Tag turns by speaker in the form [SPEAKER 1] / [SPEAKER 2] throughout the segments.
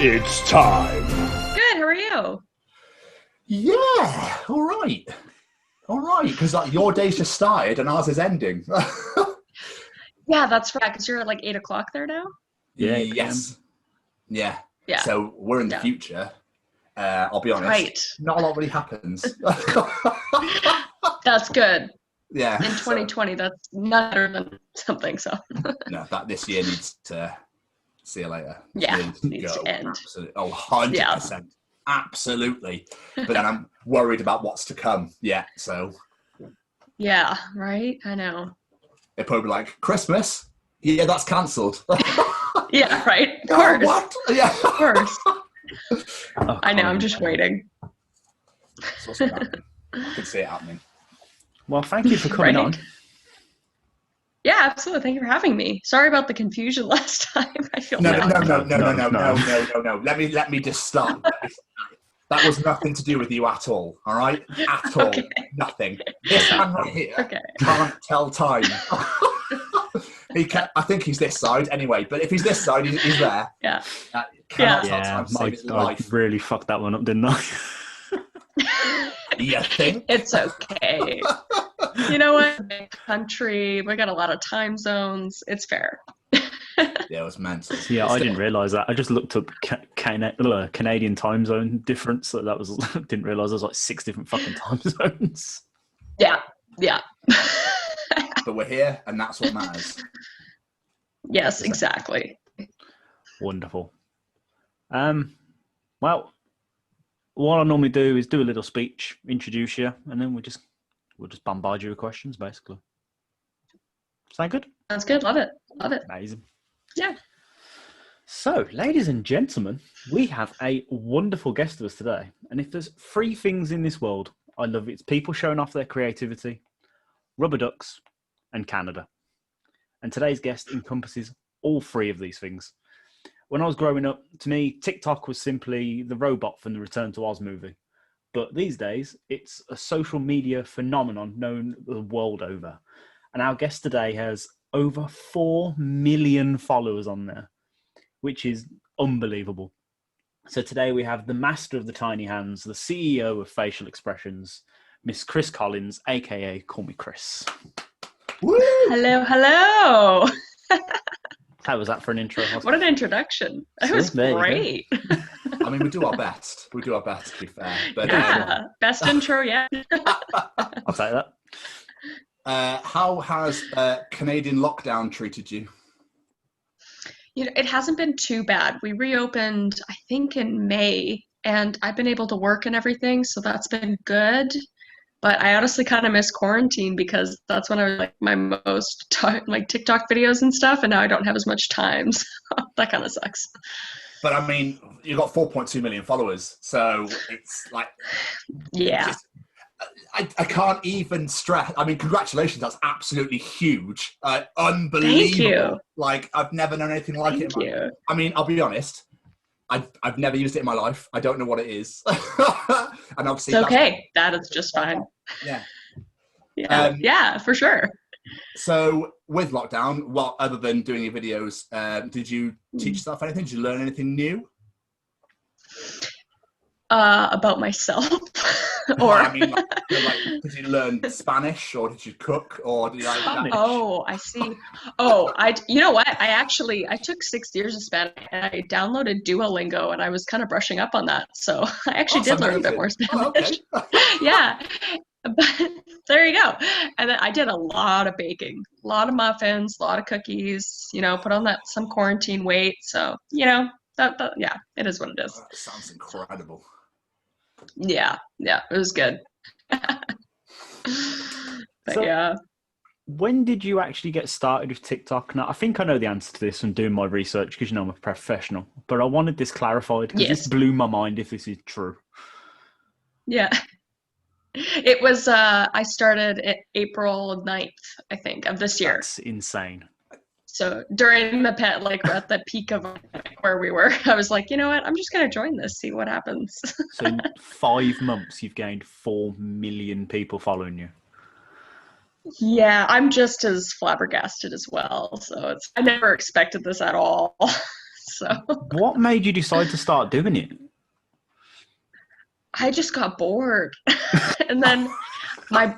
[SPEAKER 1] It's time.
[SPEAKER 2] Good, how are you?
[SPEAKER 3] Yeah, all right. Because like your day's just started and ours is ending.
[SPEAKER 2] Yeah, that's right, because you're at like 8 o'clock there now?
[SPEAKER 1] Yeah,
[SPEAKER 3] yes. Yeah.
[SPEAKER 2] Yeah.
[SPEAKER 3] So we're in the future. I'll be honest.
[SPEAKER 2] Right.
[SPEAKER 3] Not a lot really happens.
[SPEAKER 2] That's good.
[SPEAKER 3] Yeah.
[SPEAKER 2] In 2020, that's not better than something, so.
[SPEAKER 3] No, this year needs to see you later.
[SPEAKER 2] Yeah,
[SPEAKER 3] needs
[SPEAKER 2] to end.
[SPEAKER 3] Absolutely. Oh, 100%.
[SPEAKER 2] Yeah.
[SPEAKER 3] Absolutely. But then I'm worried about what's to come. Yeah, so.
[SPEAKER 2] Yeah, right? I know.
[SPEAKER 3] They're probably like, Christmas? Yeah, that's cancelled.
[SPEAKER 2] Yeah, right? Of course.
[SPEAKER 3] What? Yeah.
[SPEAKER 2] Of course.
[SPEAKER 1] Oh,
[SPEAKER 2] I know, I'm just waiting.
[SPEAKER 3] That's what's going to happen. I can see it happening.
[SPEAKER 1] Well, thank you for coming on.
[SPEAKER 2] Yeah, absolutely. Thank you for having me. Sorry about the confusion last time. I feel
[SPEAKER 3] No.
[SPEAKER 1] No.
[SPEAKER 3] Let me just stop. That was nothing to do with you at all right? At all.
[SPEAKER 2] Okay.
[SPEAKER 3] Nothing. This man right here can't tell time. I think he's this side anyway, but if he's this side, he's there.
[SPEAKER 2] Yeah.
[SPEAKER 3] Cannot tell time to save his
[SPEAKER 1] I
[SPEAKER 3] life.
[SPEAKER 1] really fucked that one up, didn't I?
[SPEAKER 3] You think?
[SPEAKER 2] It's okay. You know what? Big country, we got a lot of time zones. It's fair.
[SPEAKER 3] Yeah, it was mental.
[SPEAKER 1] Yeah, I didn't realise that. I just looked up Canadian time zone difference. So that was didn't realise there's like 6 different fucking time zones.
[SPEAKER 2] Yeah.
[SPEAKER 3] But we're here, and that's what matters.
[SPEAKER 2] Yes, exactly.
[SPEAKER 1] Wonderful. Well, what I normally do is do a little speech, introduce you, and then we'll just bombard you with questions, basically. Sound good?
[SPEAKER 2] Sounds good. Love it.
[SPEAKER 1] Amazing.
[SPEAKER 2] Yeah.
[SPEAKER 1] So, ladies and gentlemen, we have a wonderful guest with us today. And if there's 3 things in this world I love, it's people showing off their creativity, rubber ducks, and Canada. And today's guest encompasses all 3 of these things. When I was growing up, to me, TikTok was simply the robot from the Return to Oz movie. But these days, it's a social media phenomenon known the world over. And our guest today has over 4 million followers on there, which is unbelievable. So today we have the master of the tiny hands, the CEO of facial expressions, Miss Kris Collins, aka KallMeKris.
[SPEAKER 3] Woo!
[SPEAKER 2] Hello.
[SPEAKER 1] How was that for an intro?
[SPEAKER 2] What an introduction. That was great.
[SPEAKER 3] I mean, we do our best. To be fair. But,
[SPEAKER 2] yeah, best intro yet.
[SPEAKER 1] I'll take that.
[SPEAKER 3] How has Canadian lockdown treated you?
[SPEAKER 2] You know, it hasn't been too bad. We reopened, I think, in May, and I've been able to work and everything, so that's been good. But I honestly kind of miss quarantine because that's when I was like my most like TikTok videos and stuff, and now I don't have as much time. So that kind of sucks.
[SPEAKER 3] But I mean, you got 4.2 million followers, so it's like,
[SPEAKER 2] yeah.
[SPEAKER 3] I can't even stress. I mean, congratulations, that's absolutely huge, unbelievable.
[SPEAKER 2] Thank you.
[SPEAKER 3] Like I've never known anything like
[SPEAKER 2] Thank
[SPEAKER 3] it.
[SPEAKER 2] you.
[SPEAKER 3] I mean, I'll be honest. I've never used it in my life. I don't know what it is. And obviously,
[SPEAKER 2] it's okay. That is just fine.
[SPEAKER 3] Yeah.
[SPEAKER 2] Yeah, for sure.
[SPEAKER 3] So with lockdown, what other than doing your videos, did you teach yourself anything? Did you learn anything new?
[SPEAKER 2] About myself. Or
[SPEAKER 3] I mean, like, did you learn Spanish, or did you cook, or did you like that?
[SPEAKER 2] Oh, I see. You know what? I took 6 years of Spanish, and I downloaded Duolingo, and I was kind of brushing up on that. So I actually did learn a bit more Spanish.
[SPEAKER 3] Oh, okay.
[SPEAKER 2] Yeah, but there you go. And then I did a lot of baking, a lot of muffins, a lot of cookies. You know, put on some quarantine weight. So that yeah, it is what it is.
[SPEAKER 3] That sounds incredible.
[SPEAKER 2] Yeah, it was good. But
[SPEAKER 1] so,
[SPEAKER 2] yeah.
[SPEAKER 1] When did you actually get started with TikTok? Now, I think I know the answer to this from doing my research because I'm a professional, but I wanted this clarified because this blew my mind if this is true.
[SPEAKER 2] Yeah. It was, I started April 9th, I think, of this year.
[SPEAKER 1] That's insane.
[SPEAKER 2] So during the we're at the peak of where we were, I was like, you know what? I'm just going to join this, see what happens.
[SPEAKER 1] So in 5 months, you've gained 4 million people following you.
[SPEAKER 2] Yeah, I'm just as flabbergasted as well. So I never expected this at all. So
[SPEAKER 1] What made you decide to start doing it?
[SPEAKER 2] I just got bored. And then my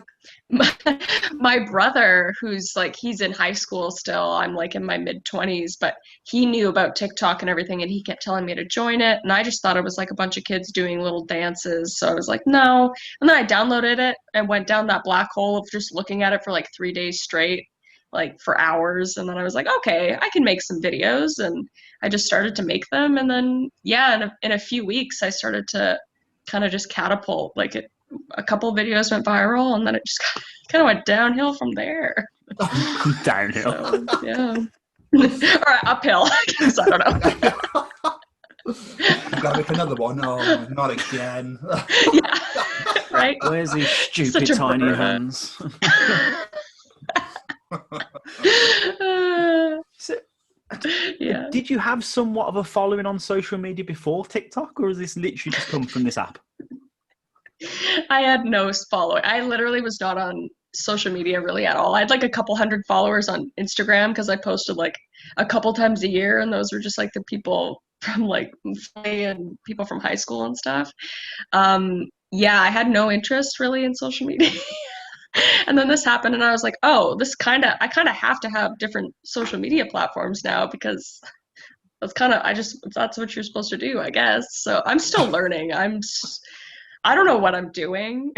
[SPEAKER 2] my brother, who's like, he's in high school still, I'm like in my mid-20s, but he knew about TikTok and everything, and he kept telling me to join it, and I just thought it was like a bunch of kids doing little dances, so I was like, no. And then I downloaded it and went down that black hole of just looking at it for like 3 days straight, like for hours, and then I was like, okay, I can make some videos, and I just started to make them, and then in a few weeks I started to kind of just catapult. Like a couple videos went viral, and then it just kind of went downhill from there.
[SPEAKER 1] Downhill.
[SPEAKER 2] So, yeah. Or uphill, I guess. I don't know.
[SPEAKER 3] I've got to make another one. Oh, not again.
[SPEAKER 2] Yeah. Right?
[SPEAKER 1] Where's these stupid tiny
[SPEAKER 2] burden.
[SPEAKER 1] hands? So,
[SPEAKER 2] Yeah.
[SPEAKER 1] did you have somewhat of a following on social media before TikTok, or has this literally just come from this app?
[SPEAKER 2] I had no following. I literally was not on social media really at all. I had like a couple hundred followers on Instagram because I posted like a couple times a year, and those were just like the people from like Philly and people from high school and stuff. Yeah, I had no interest really in social media. And then this happened, and I was like, oh, I kind of have to have different social media platforms now, because that's what you're supposed to do, I guess. So I'm still learning. I don't know what I'm doing.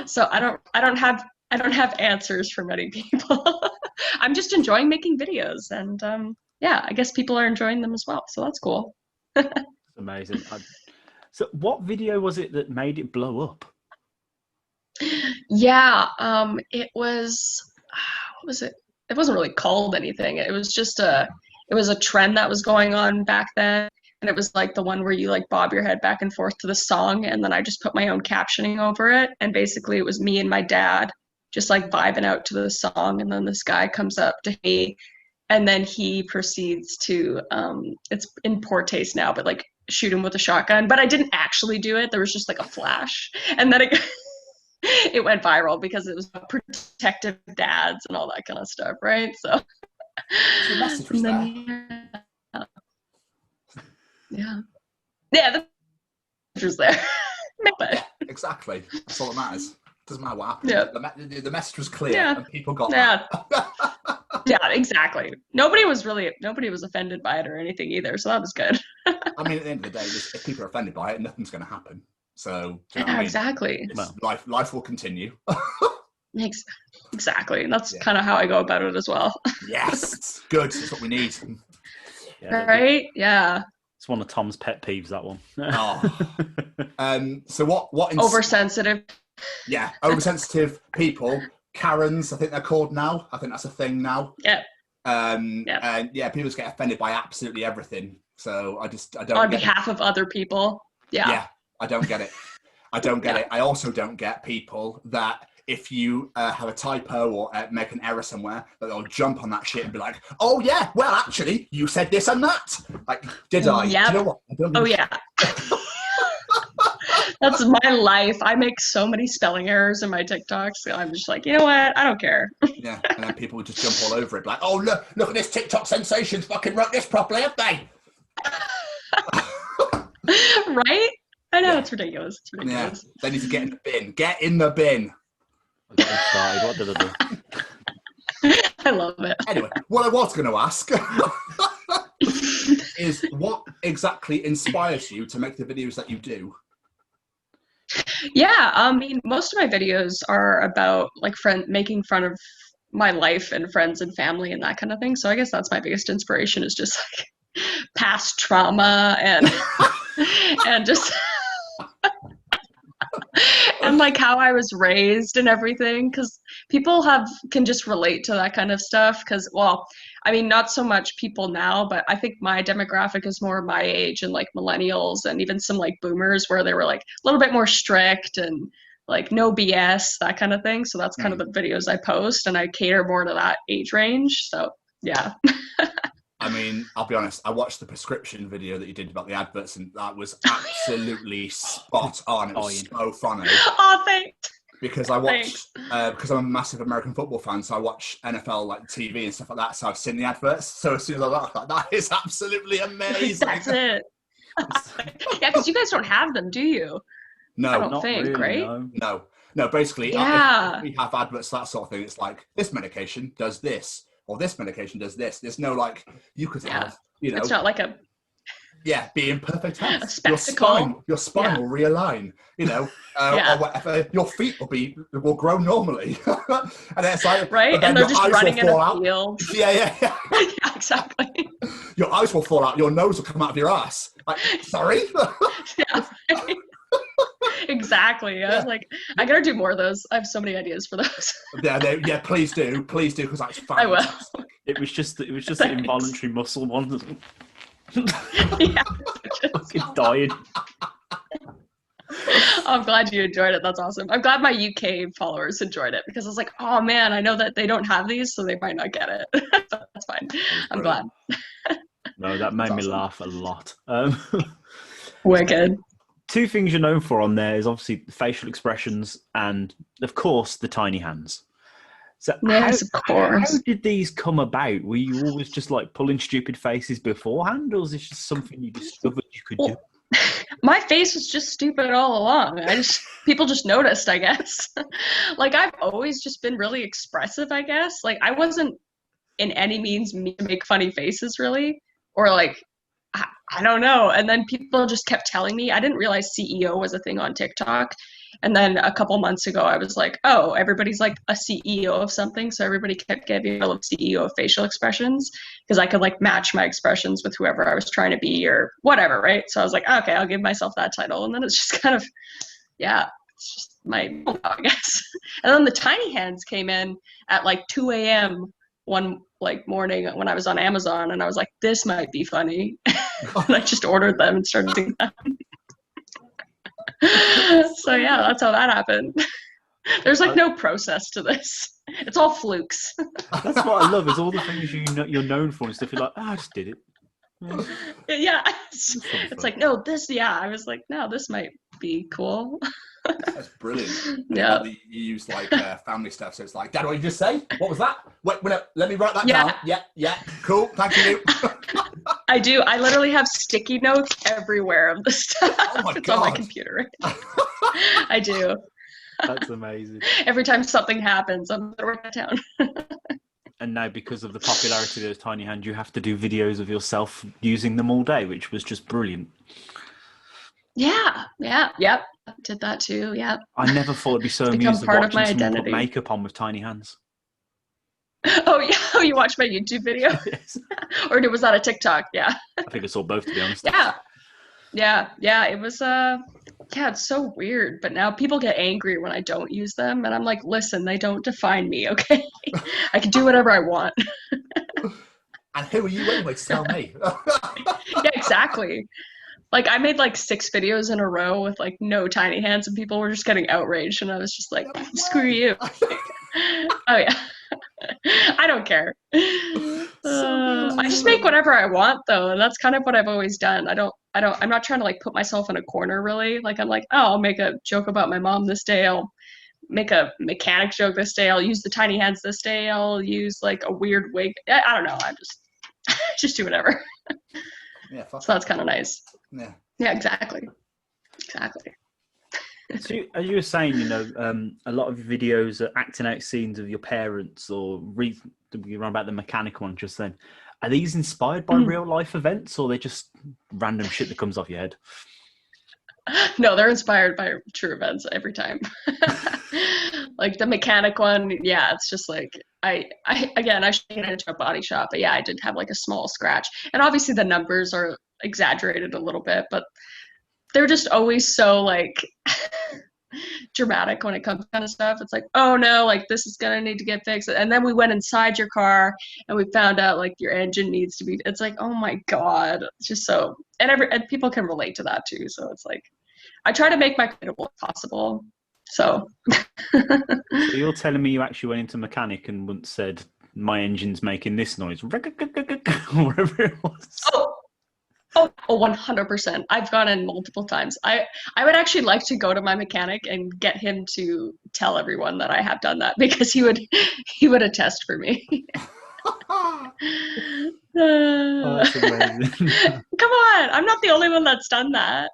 [SPEAKER 2] So I don't have answers for many people. I'm just enjoying making videos, and yeah, I guess people are enjoying them as well. So that's cool.
[SPEAKER 1] Amazing. So what video was it that made it blow up?
[SPEAKER 2] Yeah, it was, what was it? It wasn't really called anything. It was just it was a trend that was going on back then. And it was like the one where you like bob your head back and forth to the song, and then I just put my own captioning over it. And basically it was me and my dad just like vibing out to the song. And then this guy comes up to me, and then he proceeds to, it's in poor taste now, but like shoot him with a shotgun. But I didn't actually do it. There was just like a flash. And then it went viral because it was protective dads and all that kind of stuff, right? So
[SPEAKER 3] The message was there.
[SPEAKER 2] Yeah, the message was there.
[SPEAKER 3] Yeah, exactly. That's all that matters. Doesn't matter what happened.
[SPEAKER 2] Yeah.
[SPEAKER 3] The message was clear,
[SPEAKER 2] Yeah.
[SPEAKER 3] and people got
[SPEAKER 2] Yeah.
[SPEAKER 3] that.
[SPEAKER 2] Yeah, exactly. Nobody was offended by it or anything either, so that was good.
[SPEAKER 3] I mean, at the end of the day, if people are offended by it, nothing's going to happen. So, do you know what I mean?
[SPEAKER 2] Exactly.
[SPEAKER 3] Life will continue.
[SPEAKER 2] Exactly. And that's kind of how I go about it as well.
[SPEAKER 3] Yes, good. That's what we need.
[SPEAKER 1] Yeah,
[SPEAKER 2] right? Yeah.
[SPEAKER 1] It's one of Tom's pet peeves, that one.
[SPEAKER 3] So what?
[SPEAKER 2] Oversensitive.
[SPEAKER 3] Yeah, oversensitive people. Karens, I think they're called now. I think that's a thing now.
[SPEAKER 2] Yeah.
[SPEAKER 3] And yeah, people just get offended by absolutely everything. So I don't.
[SPEAKER 2] On behalf of other people. Yeah.
[SPEAKER 3] Yeah, I don't get it. I don't get it. I also don't get people that if you have a typo or make an error somewhere, that they'll jump on that shit and be like, "Oh yeah, well actually, you said this and that." Like, did I?
[SPEAKER 2] Yep.
[SPEAKER 3] Do you know what? I don't
[SPEAKER 2] Oh yeah. That's my life. I make so many spelling errors in my TikToks. So I'm just like, you know what? I don't care.
[SPEAKER 3] Yeah, and then people would just jump all over it, like, "Oh look at this TikTok sensations! Fucking wrote this properly, have they?"
[SPEAKER 2] Right? I know, it's ridiculous. It's ridiculous.
[SPEAKER 3] Yeah, they need to get in the bin. Get in the bin.
[SPEAKER 1] What did I do?
[SPEAKER 2] I love it.
[SPEAKER 3] Anyway, what I was going to ask is what exactly inspires you to make the videos that you do?
[SPEAKER 2] Yeah, I mean, most of my videos are about like making fun of my life and friends and family and that kind of thing. So I guess that's my biggest inspiration, is just like past trauma and and just and like how I was raised and everything, because people can just relate to that kind of stuff. Because, well, I mean, not so much people now, but I think my demographic is more my age and like millennials and even some like boomers, where they were like a little bit more strict and like no BS, that kind of thing. So that's kind of the videos I post, and I cater more to that age range. So yeah.
[SPEAKER 3] I mean, I'll be honest, I watched the prescription video that you did about the adverts, and that was absolutely spot on. It was so funny.
[SPEAKER 2] Oh, thanks.
[SPEAKER 3] because I watch because I'm a massive American football fan, so I watch NFL like TV and stuff like that. So I've seen the adverts. So as soon as I look, like, that is absolutely amazing.
[SPEAKER 2] That's it. Yeah, because you guys don't have them, do you?
[SPEAKER 3] No,
[SPEAKER 2] I don't
[SPEAKER 1] Not
[SPEAKER 2] think,
[SPEAKER 1] really,
[SPEAKER 2] right?
[SPEAKER 1] no.
[SPEAKER 3] No. Basically,
[SPEAKER 2] Yeah.
[SPEAKER 3] if we have adverts, that sort of thing. It's like this medication does this, or this medication does this. There's no like you could have, you know.
[SPEAKER 2] It's not like a
[SPEAKER 3] be in perfect health.
[SPEAKER 2] A spectacle.
[SPEAKER 3] Your spine will realign, you know, or whatever. Your feet will grow normally, and it's like
[SPEAKER 2] right, and they're just running in a field.
[SPEAKER 3] Yeah.
[SPEAKER 2] Yeah, exactly.
[SPEAKER 3] Your eyes will fall out. Your nose will come out of your ass. Like, sorry.
[SPEAKER 2] Yeah. Exactly. I was like, I gotta do more of those. I have so many ideas for those.
[SPEAKER 3] Yeah. Please do, because that's fantastic.
[SPEAKER 2] I will.
[SPEAKER 1] It was just the involuntary muscle one.
[SPEAKER 2] Yeah.
[SPEAKER 1] Fucking dying.
[SPEAKER 2] I'm glad you enjoyed it. That's awesome. I'm glad my UK followers enjoyed it because I was like, oh man, I know that they don't have these, so they might not get it. That's fine. I'm glad.
[SPEAKER 1] No, that made me laugh a lot.
[SPEAKER 2] Wicked.
[SPEAKER 1] Two things you're known for on there is obviously facial expressions and, of course, the tiny hands. So
[SPEAKER 2] yes, of course.
[SPEAKER 1] How did these come about? Were you always just like pulling stupid faces beforehand, or was this just something you discovered you could do?
[SPEAKER 2] My face was just stupid all along. People just noticed, I guess. Like I've always just been really expressive, I guess. Like I wasn't in any means mean to make funny faces really, or like I don't know. And then people just kept telling me. I didn't realize CEO was a thing on TikTok. And then a couple months ago, I was like, oh, everybody's like a CEO of something. So everybody kept giving me a CEO of facial expressions because I could like match my expressions with whoever I was trying to be or whatever, right? So I was like, okay, I'll give myself that title. And then it's just kind of, it's just my, I guess. And then the tiny hands came in at like 2 a.m. one like morning when I was on Amazon, and I was like, this might be funny. And I just ordered them and started doing them. So yeah, that's how that happened. There's like no process to this. It's all flukes.
[SPEAKER 1] That's what I love, is all the things you're known for and stuff. You're like, I just did it.
[SPEAKER 2] Yeah. It's like, no, this, I was like, no, this might be cool.
[SPEAKER 3] That's brilliant.
[SPEAKER 2] Yeah.
[SPEAKER 3] You use like family stuff, so it's like, Dad, what did you just say? What was that? Wait, let me write that down. Yeah, cool, thank you.
[SPEAKER 2] I do. I literally have sticky notes everywhere of the stuff.
[SPEAKER 3] Oh my
[SPEAKER 2] it's
[SPEAKER 3] God.
[SPEAKER 2] on my computer. I do.
[SPEAKER 1] That's amazing.
[SPEAKER 2] Every time something happens, I'm gonna write that down.
[SPEAKER 1] And now, because of the popularity of those tiny hands, you have to do videos of yourself using them all day, which was just brilliant.
[SPEAKER 2] Yeah, yep. Did that too, yeah.
[SPEAKER 1] I never thought it'd be so amusing watching someone put makeup on with tiny hands.
[SPEAKER 2] Oh yeah, you watched my YouTube video?
[SPEAKER 1] Yes.
[SPEAKER 2] Or was that a TikTok? Yeah.
[SPEAKER 1] I think I saw both, to be honest.
[SPEAKER 2] Yeah. It was it's so weird. But now people get angry when I don't use them, and I'm like, listen, they don't define me, okay? I can do whatever I want.
[SPEAKER 3] And who are you anyway to tell me?
[SPEAKER 2] Yeah, exactly. Like I made like 6 videos in a row with like no tiny hands, and people were just getting outraged, and I was just like, screw you. Oh yeah. I don't care. I just make whatever I want though, and that's kind of what I've always done. I'm not trying to like put myself in a corner really. Like I'm like, oh, I'll make a joke about my mom this day, I'll make a mechanic joke this day, I'll use the tiny hands this day, I'll use like a weird wig. I don't know. I just do whatever.
[SPEAKER 3] Yeah,
[SPEAKER 2] so that's kind of nice. Yeah, exactly.
[SPEAKER 1] So, as you were saying, a lot of your videos are acting out scenes of your parents, or you run about the mechanic one just then. Are these inspired by real life events, or are they just random shit that comes off your head?
[SPEAKER 2] No, they're inspired by true events every time. Like the mechanic one, it's just like I should get into a body shop, but I did have like a small scratch, and obviously the numbers are exaggerated a little bit, but they're just always so like dramatic when it comes to kind of stuff. It's like, oh no, like this is gonna need to get fixed, and then we went inside your car and we found out like your engine needs to be. It's like, oh my God, it's just so, and people can relate to that too. So it's like, I try to make my relatable as possible. So
[SPEAKER 1] you're telling me you actually went into mechanic and once said, my engine's making this noise, whatever it was.
[SPEAKER 2] Oh, Oh, 100%. I've gone in multiple times. I would actually like to go to my mechanic and get him to tell everyone that I have done that, because he would attest for me.
[SPEAKER 1] Oh, that's amazing.
[SPEAKER 2] Come on, I'm not the only one that's done that.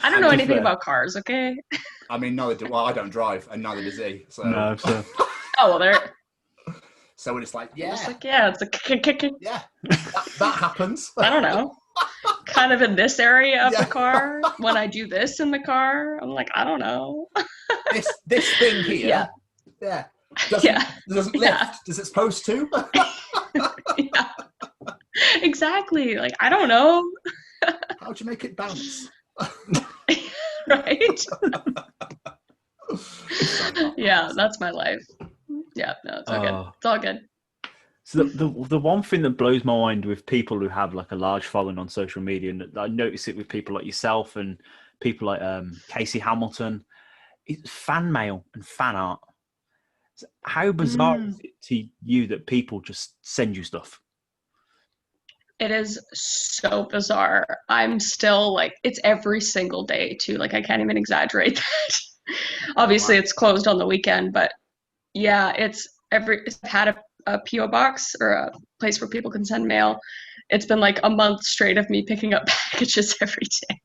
[SPEAKER 2] I don't know anything about cars, okay?
[SPEAKER 3] I mean, I don't drive, and neither does he. So.
[SPEAKER 1] No, so.
[SPEAKER 2] Oh, well, there.
[SPEAKER 3] So it's like, yeah.
[SPEAKER 2] It's like, yeah, it's like,
[SPEAKER 3] yeah, that happens.
[SPEAKER 2] I don't know. Kind of in this area of the car. When I do this in the car, I'm like, I don't know.
[SPEAKER 3] this thing here. Yeah. Doesn't lift. Is it supposed to?
[SPEAKER 2] Yeah. Exactly. Like, I don't know.
[SPEAKER 3] How'd you make it bounce?
[SPEAKER 2] Right? Yeah, that's my life. Yeah, no, it's all good. It's all good.
[SPEAKER 1] So the one thing that blows my mind with people who have like a large following on social media, and I notice it with people like yourself and people like Casey Hamilton, is fan mail and fan art. So how bizarre is it to you that people just send you stuff?
[SPEAKER 2] It is so bizarre. I'm still like, it's every single day too. Like, I can't even exaggerate that. Obviously, it's closed on the weekend, but yeah, it's had a PO box or a place where people can send mail. It's been like a month straight of me picking up packages every day.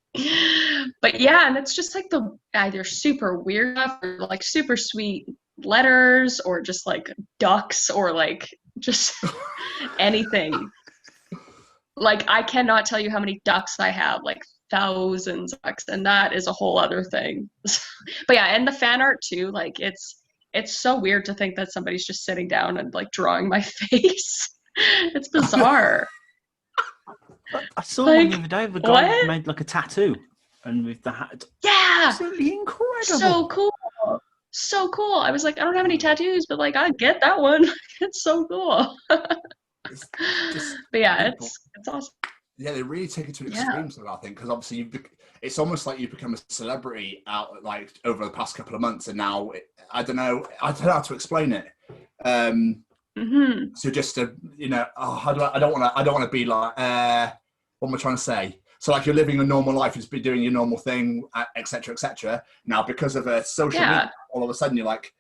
[SPEAKER 2] But yeah, and it's just like the either super weird stuff or like super sweet letters or just like ducks or like just anything. Like, I cannot tell you how many ducks I have, like thousands of ducks, and that is a whole other thing. But yeah, and the fan art too, like it's so weird to think that somebody's just sitting down and like drawing my face. It's bizarre.
[SPEAKER 1] I saw one the other day of a guy made like a tattoo, and with the hat.
[SPEAKER 2] Yeah,
[SPEAKER 1] absolutely incredible.
[SPEAKER 2] So cool. So cool. I was like, I don't have any tattoos, but like, I get that one. It's so cool. But yeah, it's awesome.
[SPEAKER 3] Yeah, they really take it to an extreme, so I think, because obviously it's almost like you've become a celebrity out like over the past couple of months, and now I don't know how to explain it. So just to I don't want to be like what am I trying to say? So like, you're living a normal life, just be doing your normal thing, etc., etc. Now because of a social media, all of a sudden you're like,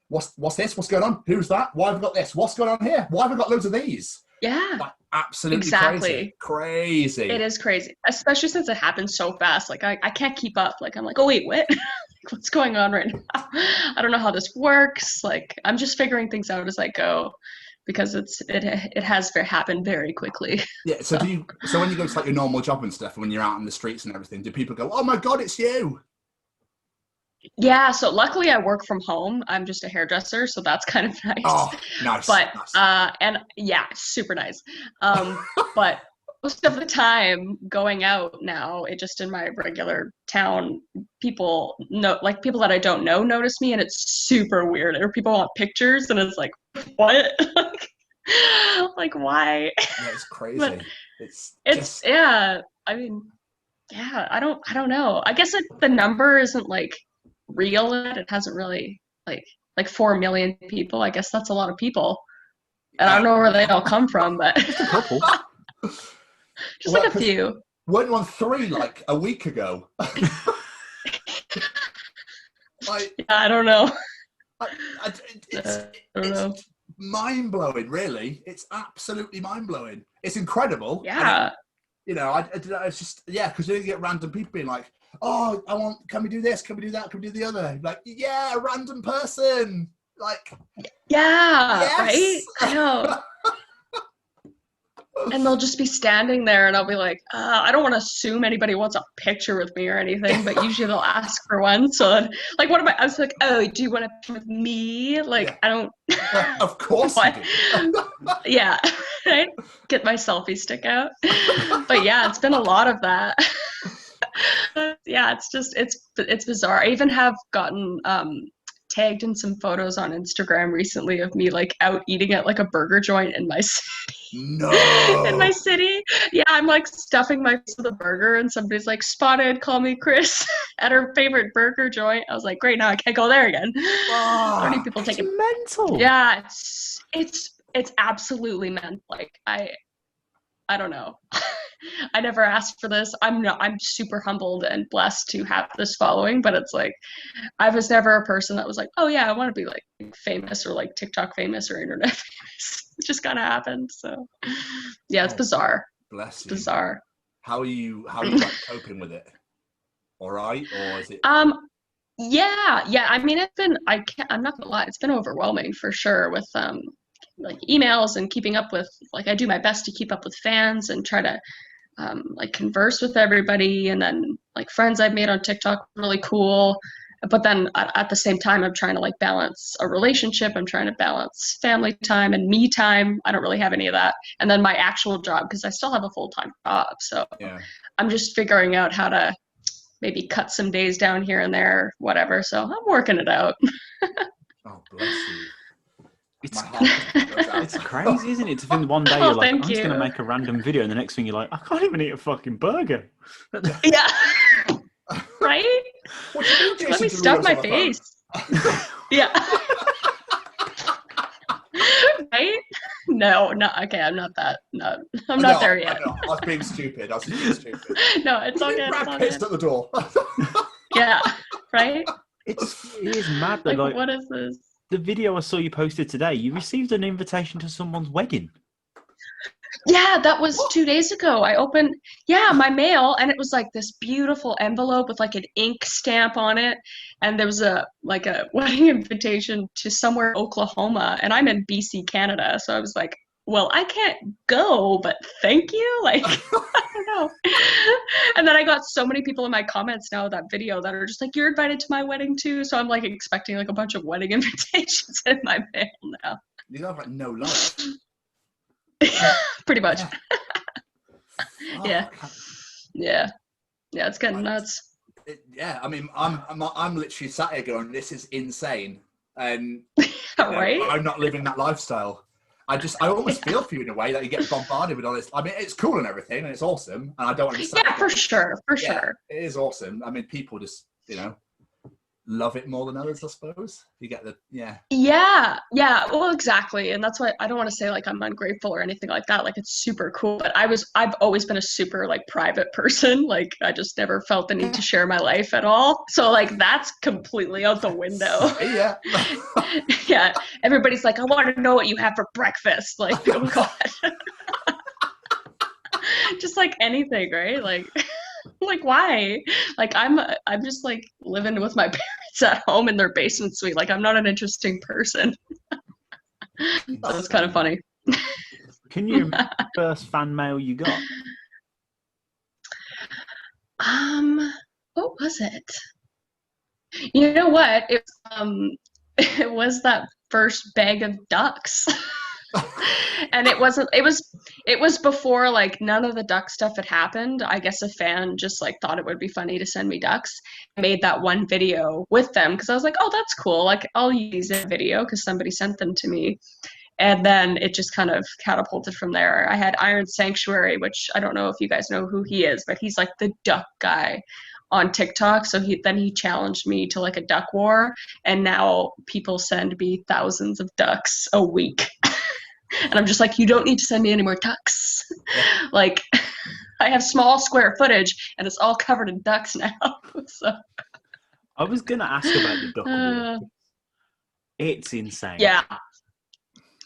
[SPEAKER 3] what's this? What's going on? Who's that? Why have I got this? What's going on here? Why have I got loads of these?
[SPEAKER 2] Yeah.
[SPEAKER 3] Like, absolutely crazy.
[SPEAKER 2] It is crazy, especially since it happens so fast. Like, I can't keep up. Like, I'm like, oh wait, what? What's going on right now? I don't know how this works. Like, I'm just figuring things out as I go, because it has happened very quickly. Yeah.
[SPEAKER 3] So when you go to like your normal job and stuff, and when you're out in the streets and everything, do people go, oh my God, it's you?
[SPEAKER 2] Yeah, so luckily I work from home. I'm just a hairdresser, so that's kind of nice.
[SPEAKER 3] Oh, nice.
[SPEAKER 2] But
[SPEAKER 3] nice.
[SPEAKER 2] And yeah, super nice. But most of the time going out now, it just in my regular town, people that I don't know notice me, and it's super weird. Or people want pictures, and it's like, what? like why?
[SPEAKER 3] Yeah, it's crazy.
[SPEAKER 2] But
[SPEAKER 3] it's
[SPEAKER 2] just... yeah. I mean, yeah, I don't know. I guess the number isn't like real yet. It hasn't really like 4 million people. I guess that's a lot of people, and I don't know where they all come from, but
[SPEAKER 1] just a couple.
[SPEAKER 2] Just like a few.
[SPEAKER 3] Weren't you on 3 like a week ago?
[SPEAKER 2] I don't know.
[SPEAKER 3] It's mind-blowing, really. It's absolutely mind-blowing. It's incredible.
[SPEAKER 2] Yeah.
[SPEAKER 3] It's just, because you get random people being like, oh, can we do this? Can we do that? Can we do the other? Like, yeah, a random person. Like,
[SPEAKER 2] yeah,
[SPEAKER 3] yes.
[SPEAKER 2] Right? I know. And they'll just be standing there, and I'll be like, I don't want to assume anybody wants a picture with me or anything, but usually they'll ask for one. So, like, I was like, oh, do you want a picture with me? Like, I don't.
[SPEAKER 3] Of course you do.
[SPEAKER 2] Yeah, right? Get my selfie stick out. But yeah, it's been a lot of that. Yeah, it's bizarre. I even have gotten tagged in some photos on Instagram recently of me like out eating at like a burger joint in my city.
[SPEAKER 3] No.
[SPEAKER 2] In my city. Yeah, I'm like stuffing my face with a burger, and somebody's like, spotted KallMeKris at her favorite burger joint. I was like, great, now I can't go there again.
[SPEAKER 3] Oh,
[SPEAKER 2] How many people take it?
[SPEAKER 1] Mental.
[SPEAKER 2] Yeah, it's absolutely mental. Like I don't know. I never asked for this. I'm super humbled and blessed to have this following, but it's like I was never a person that was like, oh yeah, I want to be like famous or like TikTok famous or internet famous. It just kind of happened. So yeah, it's bizarre.
[SPEAKER 3] Bless
[SPEAKER 2] It's
[SPEAKER 3] you.
[SPEAKER 2] bizarre.
[SPEAKER 3] How are you like coping with it? All right, or is it?
[SPEAKER 2] Yeah. I mean, I'm not gonna lie, it's been overwhelming for sure with like emails and keeping up with, like, I do my best to keep up with fans and try to like converse with everybody, and then like friends I've made on TikTok really cool. But then at the same time, I'm trying to like balance a relationship. I'm trying to balance family time and me time. I don't really have any of that. And then my actual job, because I still have a full-time job. So
[SPEAKER 3] Yeah.
[SPEAKER 2] I'm just figuring out how to maybe cut some days down here and there, whatever. So I'm working it out.
[SPEAKER 3] Oh, bless you.
[SPEAKER 1] It's,
[SPEAKER 3] My heart goes out.
[SPEAKER 1] it's crazy, isn't it? To think one day
[SPEAKER 2] Oh,
[SPEAKER 1] you're like, I'm
[SPEAKER 2] thank
[SPEAKER 1] just going to
[SPEAKER 2] you.
[SPEAKER 1] make a random video, and the next thing you're like, I can't even eat a fucking burger.
[SPEAKER 2] Yeah. Right?
[SPEAKER 3] What do you mean,
[SPEAKER 2] Let me
[SPEAKER 3] Jason
[SPEAKER 2] stuff
[SPEAKER 3] Derulo's
[SPEAKER 2] my
[SPEAKER 3] on the phone?
[SPEAKER 2] face. Yeah. Right? No, okay, I'm not that. No, I'm not there yet.
[SPEAKER 3] I know. I was being stupid. I was just being stupid.
[SPEAKER 2] No, it's all good. It's all
[SPEAKER 3] Brad Pitt's
[SPEAKER 2] good.
[SPEAKER 3] at the door.
[SPEAKER 2] Yeah, right?
[SPEAKER 1] It is mad that
[SPEAKER 2] Like, what is this?
[SPEAKER 1] the video I saw you posted today, you received an invitation to someone's wedding.
[SPEAKER 2] Yeah, that was 2 days ago. I opened, my mail, and it was like this beautiful envelope with like an ink stamp on it, and there was a wedding invitation to somewhere in Oklahoma, and I'm in BC, Canada, so I was like, well, I can't go, but thank you. Like, I don't know. And then I got so many people in my comments now of that video that are just like, you're invited to my wedding too. So I'm like expecting like a bunch of wedding invitations in my mail now.
[SPEAKER 3] You have like no life.
[SPEAKER 2] Pretty much.
[SPEAKER 3] Yeah.
[SPEAKER 2] Yeah. Yeah, it's getting nuts.
[SPEAKER 3] I mean, I'm literally sat here going, this is insane. And
[SPEAKER 2] Right?
[SPEAKER 3] I'm not living that lifestyle. I almost feel for you in a way that you get bombarded with all this. I mean, it's cool and everything, and it's awesome, and I don't understand.
[SPEAKER 2] Yeah, for sure.
[SPEAKER 3] It is awesome. I mean, people just, love it more than others, I suppose. You get
[SPEAKER 2] Yeah, well, exactly. And that's why I don't want to say like I'm ungrateful or anything like that. Like, it's super cool, but I've always been a super like private person. Like, I just never felt the need to share my life at all. So like that's completely out the window.
[SPEAKER 3] Yeah.
[SPEAKER 2] Yeah. Everybody's like, I want to know what you have for breakfast. Like, oh God. Just like anything, right? Like why? Like I'm just like living with my parents at home in their basement suite. Like, I'm not an interesting person. That's kind of funny.
[SPEAKER 1] Can you remember the first fan mail you got?
[SPEAKER 2] What was it? You know what? It was that first bag of ducks. And it was before like none of the duck stuff had happened. I guess a fan just like thought it would be funny to send me ducks. I made that one video with them because I was like, oh, that's cool. Like, I'll use a video because somebody sent them to me. And then it just kind of catapulted from there. I had Iron Sanctuary, which I don't know if you guys know who he is, but he's like the duck guy on TikTok. So he challenged me to like a duck war, and now people send me thousands of ducks a week. And I'm just like, you don't need to send me any more ducks. Yeah. Like, I have small square footage and it's all covered in ducks now. So
[SPEAKER 1] I was going to ask about the duck war. It's insane.
[SPEAKER 2] Yeah.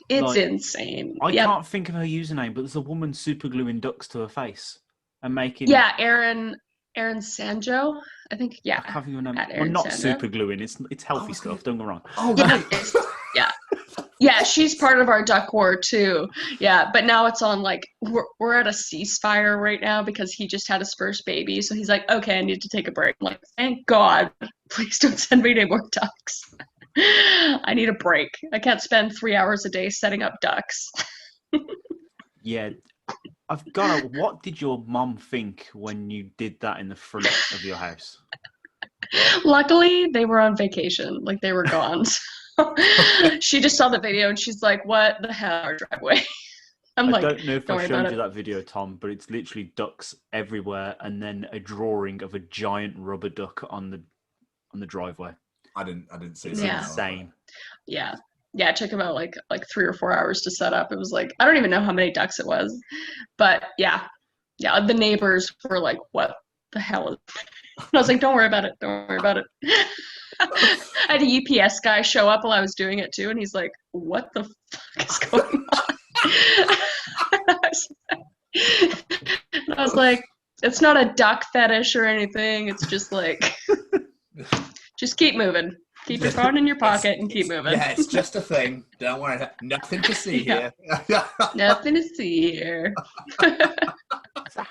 [SPEAKER 2] It's insane.
[SPEAKER 1] I can't think of her username, but there's a woman super gluing ducks to her face and making...
[SPEAKER 2] Yeah, Erin Sanjo, I think. Yeah.
[SPEAKER 1] I can't think of her name. Well, not Sanjo. Super gluing. It's healthy stuff. Don't go wrong.
[SPEAKER 3] Oh,
[SPEAKER 2] yeah.
[SPEAKER 3] Right.
[SPEAKER 2] Yeah. Yeah, she's part of our duck war too. Yeah, but now it's on like we're at a ceasefire right now because he just had his first baby. So he's like, okay, I need to take a break. I'm like, thank God, please don't send me any more ducks. I need a break. I can't spend 3 hours a day setting up ducks.
[SPEAKER 1] Yeah, what did your mom think when you did that in the front of your house?
[SPEAKER 2] Luckily, they were on vacation. Like, they were gone. She just saw the video and she's like, what the hell, our driveway? I
[SPEAKER 1] don't know if I showed you that video, Tom, but it's literally ducks everywhere and then a drawing of a giant rubber duck on the driveway.
[SPEAKER 3] I didn't see it.
[SPEAKER 2] Yeah.
[SPEAKER 1] Insane.
[SPEAKER 2] Yeah. yeah, it took about like 3 or 4 hours to set up. It was like, I don't even know how many ducks it was, but yeah, the neighbors were like, what the hell is and I was like, don't worry about it, don't worry about it. I had a UPS guy show up while I was doing it too, and he's like, what the fuck is going on? And I was like, it's not a duck fetish or anything, it's just like, just keep moving. Keep your phone in your pocket and keep moving.
[SPEAKER 3] Yeah, it's just a thing. Don't worry. Nothing to see here.
[SPEAKER 2] Nothing to see here.
[SPEAKER 1] So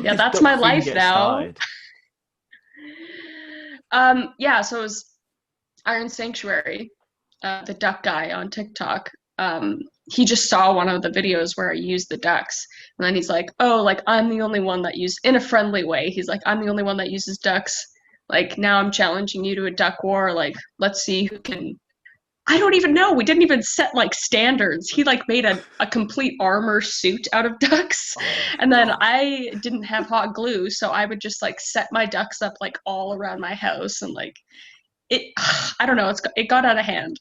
[SPEAKER 2] yeah, that's my life now. Yeah, so it was Iron Sanctuary, the duck guy on TikTok. He just saw one of the videos where I used the ducks, and then he's like, oh, like I'm the only one that in a friendly way. He's like, I'm the only one that uses ducks. Like, now I'm challenging you to a duck war. Like, let's see who can. I don't even know. We didn't even set like standards. He like made a complete armor suit out of ducks. And then I didn't have hot glue, so I would just like set my ducks up like all around my house, and like I don't know, it got out of hand.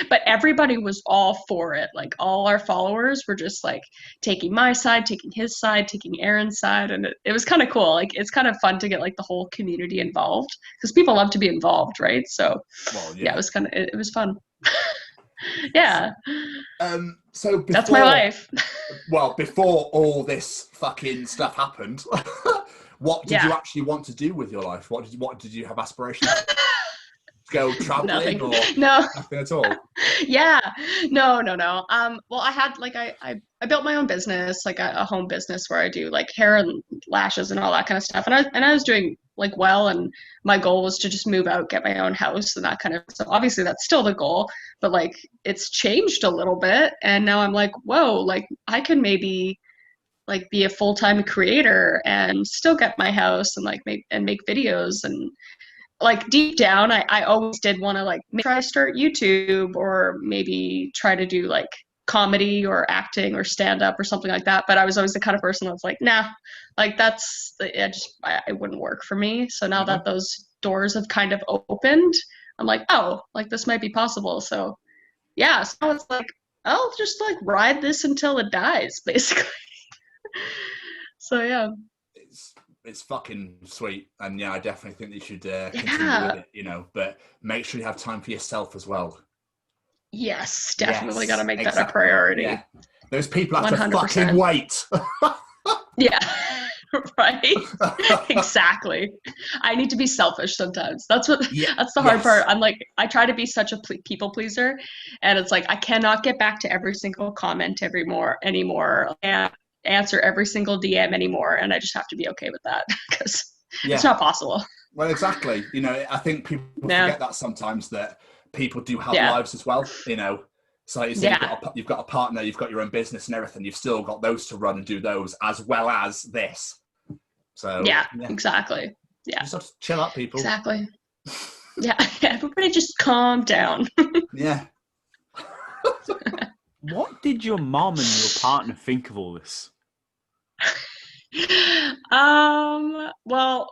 [SPEAKER 2] But everybody was all for it. Like all our followers were just like taking my side, taking his side, taking Aaron's side, and it was kind of cool. Like it's kind of fun to get like the whole community involved because people love to be involved, right? So yeah, it was fun. Yeah.
[SPEAKER 3] So before,
[SPEAKER 2] that's my life.
[SPEAKER 3] Well, before all this fucking stuff happened, what did you actually want to do with your life? What did you have aspirations? Go traveling or nothing at all?
[SPEAKER 2] Yeah, no. Well, I had like I built my own business, like a home business where I do like hair and lashes and all that kind of stuff, and I was doing like well, and my goal was to just move out, get my own house and that kind of stuff. Obviously that's still the goal, but like it's changed a little bit, and now I'm like, whoa, like I can maybe like be a full-time creator and still get my house and like make videos. And like deep down, I always did want to like try to start YouTube or maybe try to do like comedy or acting or stand up or something like that. But I was always the kind of person that's like, nah, like it wouldn't work for me. So now that those doors have kind of opened, I'm like, oh, like this might be possible. So yeah, so it's like, I'll just like ride this until it dies, basically. So yeah.
[SPEAKER 3] It's fucking sweet, and yeah, I definitely think you should continue with it, you know, but make sure you have time for yourself as well.
[SPEAKER 2] Yes, definitely got to make that a priority.
[SPEAKER 3] Yeah. Those people have
[SPEAKER 2] 100%.
[SPEAKER 3] to fucking wait.
[SPEAKER 2] Yeah, right. Exactly. I need to be selfish sometimes. That's the hard part. I'm like, I try to be such a people pleaser, and it's like I cannot get back to every single comment anymore, and answer every single DM anymore, and I just have to be okay with that because it's not possible.
[SPEAKER 3] Well, exactly. You know, I think people forget that sometimes, that people do have lives as well, you know. So you've got a partner, you've got your own business and everything, you've still got those to run and do those as well as this. So yeah.
[SPEAKER 2] Exactly. Yeah.
[SPEAKER 3] Just have to chill out, people.
[SPEAKER 2] Exactly. Yeah. Everybody just calm down.
[SPEAKER 3] Yeah.
[SPEAKER 1] What did your mom and your partner think of all this?
[SPEAKER 2] Well,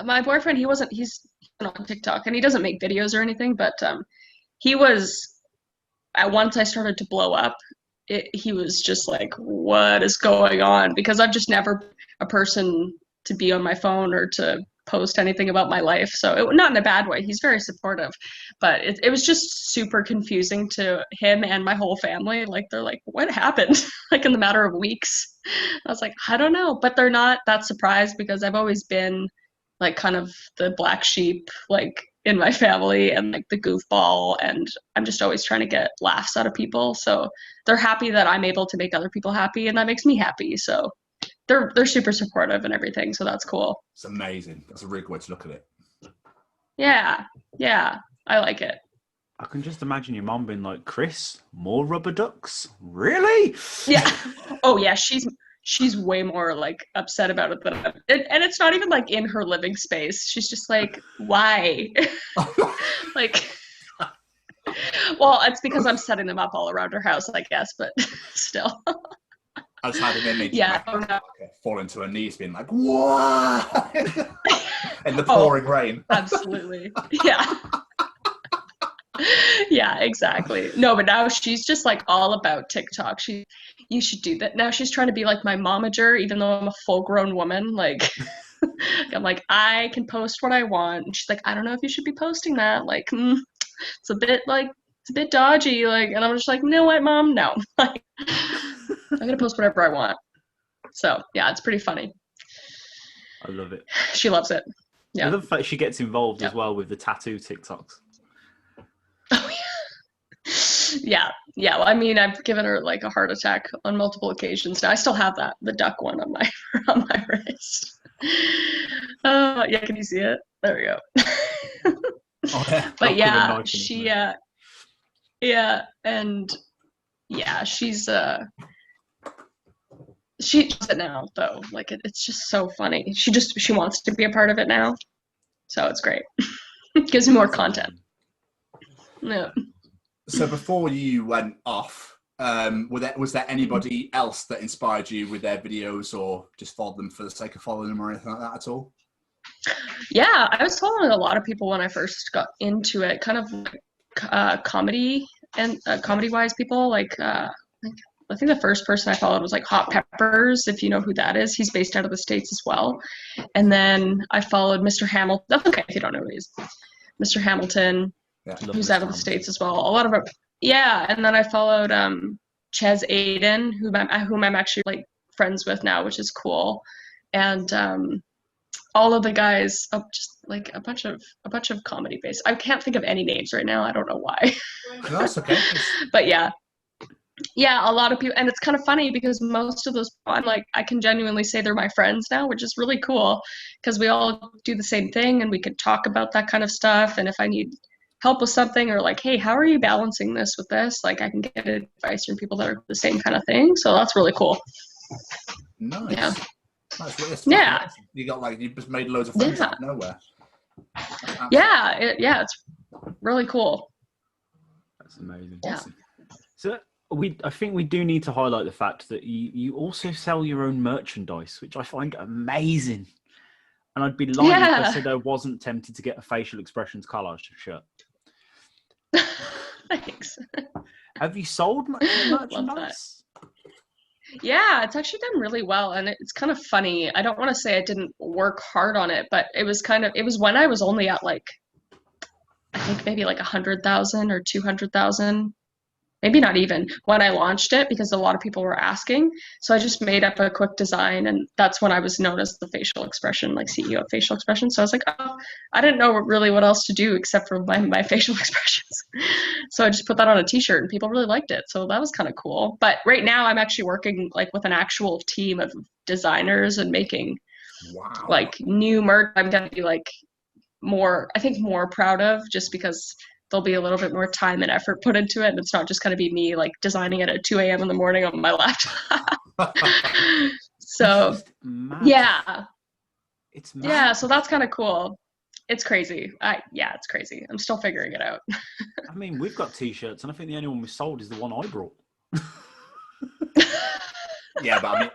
[SPEAKER 2] my boyfriend, he's on TikTok and he doesn't make videos or anything, but he was, once I started to blow up, he was just like, what is going on? Because I've just never a person to be on my phone or to post anything about my life. So not in a bad way. He's very supportive, but it was just super confusing to him and my whole family. Like, they're like, what happened? Like in the matter of weeks. I was like, I don't know, but they're not that surprised because I've always been like kind of the black sheep, like in my family, and like the goofball, and I'm just always trying to get laughs out of people. So they're happy that I'm able to make other people happy, and that makes me happy. So they're super supportive and everything, so that's cool.
[SPEAKER 3] It's amazing. That's a really good way to look at it.
[SPEAKER 2] Yeah, I like it.
[SPEAKER 1] I can just imagine your mom being like, Kris, more rubber ducks? Really?
[SPEAKER 2] Yeah. Oh yeah, she's way more like upset about it than and it's not even like in her living space. She's just like, why? Like, well, it's because I'm setting them up all around her house, I guess, but still.
[SPEAKER 3] I just had an image fall into her knees being like, what? In the pouring rain.
[SPEAKER 2] Absolutely. Yeah. Yeah, exactly. No, but now she's just like all about TikTok. You should do that. Now she's trying to be like my momager, even though I'm a full grown woman. Like, I'm like, I can post what I want. And she's like, I don't know if you should be posting that. Like, it's a bit dodgy. Like, and I'm just like, you know what, Mom? No. Like, I'm gonna post whatever I want. So yeah, it's pretty funny.
[SPEAKER 1] I love it.
[SPEAKER 2] She loves it. Yeah.
[SPEAKER 1] I love the fact she gets involved as well with the tattoo TikToks.
[SPEAKER 2] Oh yeah. Yeah. Well, I mean, I've given her like a heart attack on multiple occasions. Now I still have the duck one on my wrist. Yeah, can you see it? There we go.
[SPEAKER 3] Oh, yeah.
[SPEAKER 2] But yeah, she yeah, and yeah, she does it now though. Like it's just so funny. She wants to be a part of it now. So it's great. Gives me more content. Yeah.
[SPEAKER 3] So before you went off, was there anybody else that inspired you with their videos, or just followed them for the sake of following them, or anything like that at all?
[SPEAKER 2] Yeah, I was following a lot of people when I first got into it, kind of like comedy and comedy-wise people. Like I think the first person I followed was like Hot Peppers, if you know who that is. He's based out of the States as well. And then I followed Mr. Hamilton. That's okay if you don't know who he is. Mr. Hamilton, who's out of the States as well. A lot of yeah. And then I followed Ches Aiden, whom I'm actually like friends with now, which is cool. And all of the guys, just like a bunch of comedy based. I can't think of any names right now. I don't know why.
[SPEAKER 3] No, that's okay.
[SPEAKER 2] But yeah, a lot of people, and it's kind of funny because most of those, I'm like, I can genuinely say they're my friends now, which is really cool because we all do the same thing and we can talk about that kind of stuff. And if I need help with something, or like, hey, how are you balancing this with this? Like, I can get advice from people that are the same kind of thing. So that's really cool.
[SPEAKER 3] Nice.
[SPEAKER 2] Yeah.
[SPEAKER 3] That's
[SPEAKER 2] yeah.
[SPEAKER 3] You just made loads of friends out of nowhere.
[SPEAKER 2] Yeah. It's really cool.
[SPEAKER 1] That's amazing.
[SPEAKER 2] Yeah.
[SPEAKER 1] Awesome. So I think we do need to highlight the fact that you also sell your own merchandise, which I find amazing. And I'd be lying if I said I wasn't tempted to get a facial expressions collage shirt.
[SPEAKER 2] Thanks.
[SPEAKER 1] Have you sold merchandise?
[SPEAKER 2] Yeah, it's actually done really well, and it's kind of funny. I don't want to say I didn't work hard on it, but it was when I was only at like, I think maybe like 100,000 or 200,000, maybe not even, when I launched it, because a lot of people were asking. So I just made up a quick design, and that's when I was known as the facial expression, like CEO of facial expression. So I was like, oh, I didn't know really what else to do except for my facial expressions. So I just put that on a t-shirt and people really liked it. So that was kind of cool. But right now I'm actually working like with an actual team of designers and making like new merch. I'm going to be like more proud of, just because there'll be a little bit more time and effort put into it, and it's not just going to be me like designing it at 2 a.m. in the morning on my laptop. So yeah, it's mad. Yeah, so that's kind of cool. It's crazy. It's crazy. I'm still figuring it out.
[SPEAKER 1] I mean, we've got t-shirts, and I think the only one we sold is the one I brought.
[SPEAKER 3] Yeah, but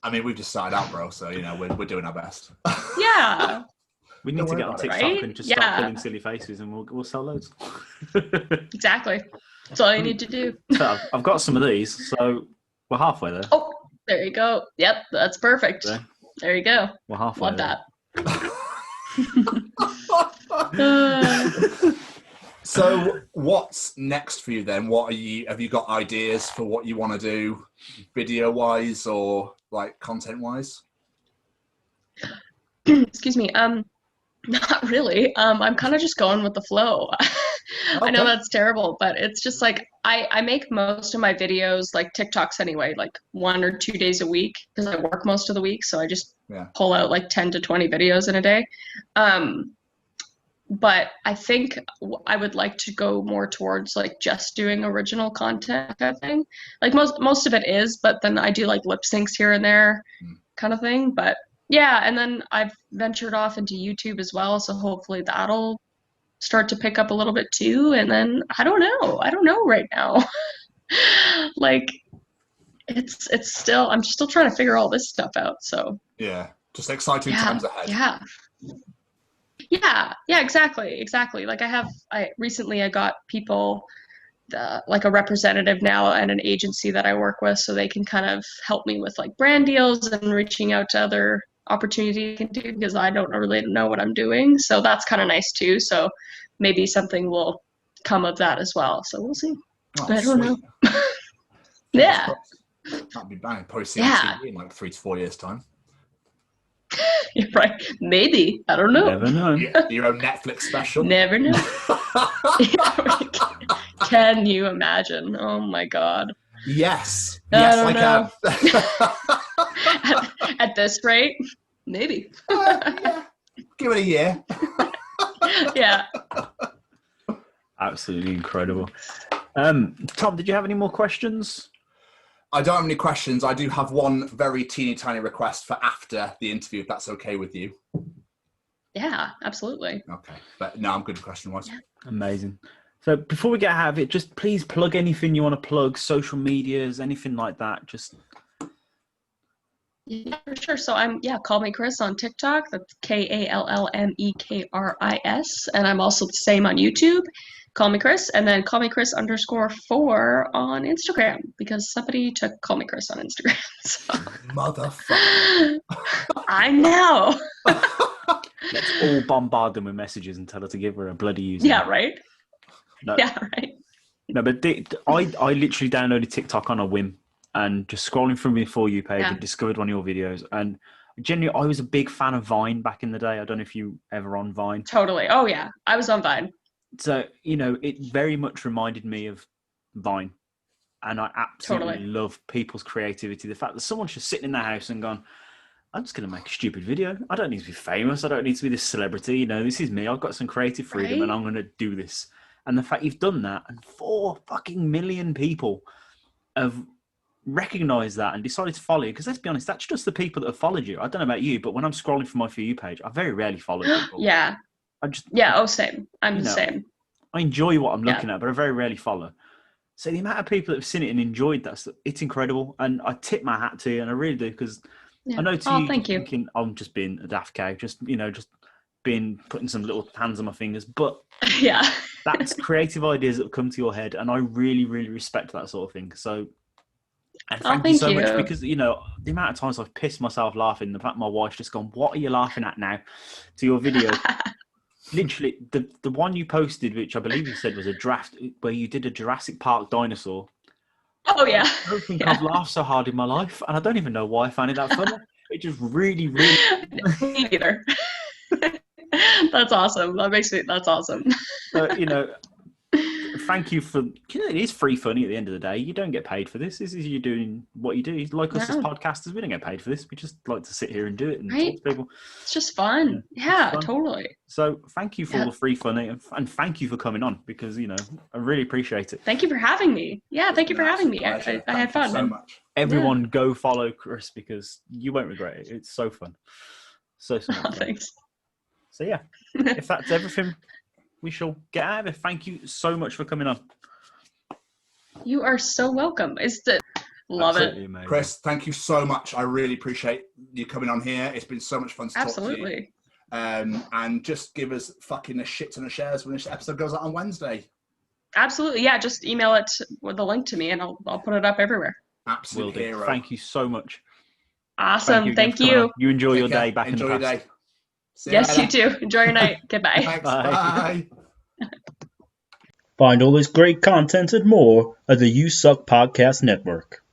[SPEAKER 3] I mean, we've just started out, bro. So we're doing our best.
[SPEAKER 2] Yeah.
[SPEAKER 1] We need to get on TikTok and just start pulling silly faces, and we'll sell loads.
[SPEAKER 2] Exactly. That's all you need to do.
[SPEAKER 1] So I've got some of these, so we're halfway there.
[SPEAKER 2] Oh, there you go. Yep, that's perfect. There you go.
[SPEAKER 1] We're halfway.
[SPEAKER 2] Love that.
[SPEAKER 3] So what's next for you then? Have you got ideas for what you want to do, video wise or like content wise?
[SPEAKER 2] Excuse me. Not really. I'm kind of just going with the flow. Okay. I know that's terrible, but it's just like I make most of my videos like TikToks anyway, like 1 or 2 days a week, because I work most of the week. So I just pull out like 10 to 20 videos in a day. But I think I would like to go more towards like just doing original content kind of thing. Like most of it is, but then I do like lip syncs here and there kind of thing. But yeah, and then I've ventured off into YouTube as well, so hopefully that'll start to pick up a little bit too. And then I don't know right now. Like I'm still trying to figure all this stuff out. So
[SPEAKER 3] yeah, just exciting times ahead.
[SPEAKER 2] Yeah, exactly. Like I recently got people, like a representative now and an agency that I work with, so they can kind of help me with like brand deals and reaching out to other opportunities I can do, because I don't really know what I'm doing. So that's kind of nice too. So maybe something will come of that as well. So we'll see.
[SPEAKER 3] Oh,
[SPEAKER 2] I don't know.
[SPEAKER 3] Yeah.
[SPEAKER 2] Yeah.
[SPEAKER 3] That'd be bang. Probably see on TV in like 3 to 4 years' time.
[SPEAKER 2] You're right. Maybe. I don't know.
[SPEAKER 1] Never know.
[SPEAKER 3] Your own Netflix special.
[SPEAKER 2] Never know. Can you imagine? Oh my God.
[SPEAKER 3] Yes.
[SPEAKER 2] I
[SPEAKER 3] Yes,
[SPEAKER 2] don't know. At this rate, maybe.
[SPEAKER 3] Yeah. Give it a year.
[SPEAKER 2] Yeah.
[SPEAKER 1] Absolutely incredible. Tom, did you have any more questions?
[SPEAKER 3] I don't have any questions. I do have one very teeny tiny request for after the interview, if that's okay with you.
[SPEAKER 2] Yeah, absolutely.
[SPEAKER 3] Okay. But no, I'm good question-wise.
[SPEAKER 2] Yeah.
[SPEAKER 1] Amazing. So before we get out of it, just please plug anything you want to plug, social medias, anything like that. Just
[SPEAKER 2] Yeah, for sure. So I'm KallMeKris on TikTok. That's KallMeKris, and I'm also the same on YouTube. KallMeKris, and then KallMeKris_4 on Instagram, because somebody took KallMeKris on Instagram. So.
[SPEAKER 3] Motherfucker.
[SPEAKER 2] I know.
[SPEAKER 1] let's all bombard them with messages and tell her to give her a bloody username.
[SPEAKER 2] Yeah, right.
[SPEAKER 1] No,
[SPEAKER 2] Yeah, right.
[SPEAKER 1] No, but I literally downloaded TikTok on a whim and just scrolling through my For You page and discovered one of your videos. And genuinely, I was a big fan of Vine back in the day. I don't know if you ever on Vine.
[SPEAKER 2] Totally. Oh, yeah. I was on Vine.
[SPEAKER 1] So, it very much reminded me of Vine. And I absolutely love people's creativity. The fact that someone's just sitting in their house and gone, I'm just going to make a stupid video. I don't need to be famous. I don't need to be this celebrity. This is me. I've got some creative freedom and I'm going to do this. And the fact you've done that and 4 fucking million people have recognized that and decided to follow you. Because let's be honest, that's just the people that have followed you. I don't know about you, but when I'm scrolling through my For You page, I very rarely follow people.
[SPEAKER 2] Yeah. Same. I'm the same.
[SPEAKER 1] I enjoy what I'm looking at, but I very rarely follow. So the amount of people that have seen it and enjoyed that, it's incredible. And I tip my hat to you, and I really do, because I know
[SPEAKER 2] thank you.
[SPEAKER 1] Thinking I'm just being a daft cow, just putting some little hands on my fingers. But
[SPEAKER 2] yeah,
[SPEAKER 1] that's creative ideas that come to your head, and I really, really respect that sort of thing. So, and thank you so much, because the amount of times I've pissed myself laughing. The fact my wife's just gone, "What are you laughing at now?" to your video. Literally, the one you posted, which I believe you said was a draft, where you did a Jurassic Park dinosaur.
[SPEAKER 2] Oh yeah.
[SPEAKER 1] I don't think I've laughed so hard in my life, and I don't even know why I found it that funny. It just really, really.
[SPEAKER 2] Me neither. That's awesome. That's awesome.
[SPEAKER 1] Thank you for. It is free funny at the end of the day. You don't get paid for this. This is you doing what you do. Like us as podcasters, we don't get paid for this. We just like to sit here and do it and talk to people.
[SPEAKER 2] It's just fun. Yeah, totally.
[SPEAKER 1] So thank you for all the free funny, and thank you for coming on, because I really appreciate it.
[SPEAKER 2] Thank you for having me. Yeah, thank you for having me. I had fun.
[SPEAKER 3] So much.
[SPEAKER 1] Everyone go follow Kris, because you won't regret it. It's so fun. So fun.
[SPEAKER 2] Thanks.
[SPEAKER 1] So yeah, if that's everything, we shall get out of it. Thank you so much for coming on.
[SPEAKER 2] You are so welcome. Love
[SPEAKER 1] Absolutely
[SPEAKER 2] it.
[SPEAKER 1] Amazing.
[SPEAKER 3] Kris, thank you so much. I really appreciate you coming on here. It's been so much fun to talk to you. And just give us fucking a shit ton of shares when this episode goes out on Wednesday.
[SPEAKER 2] Absolutely. Yeah, just email it with the link to me and I'll put it up everywhere.
[SPEAKER 3] Absolute hero.
[SPEAKER 1] Thank you so much.
[SPEAKER 2] Awesome. Thank you.
[SPEAKER 1] You enjoy your day back in the past.
[SPEAKER 3] Enjoy your day.
[SPEAKER 2] Yes, you too. Enjoy your night. Goodbye.
[SPEAKER 3] Thanks. Bye.
[SPEAKER 4] Find all this great content and more at the USUK Podcast Network.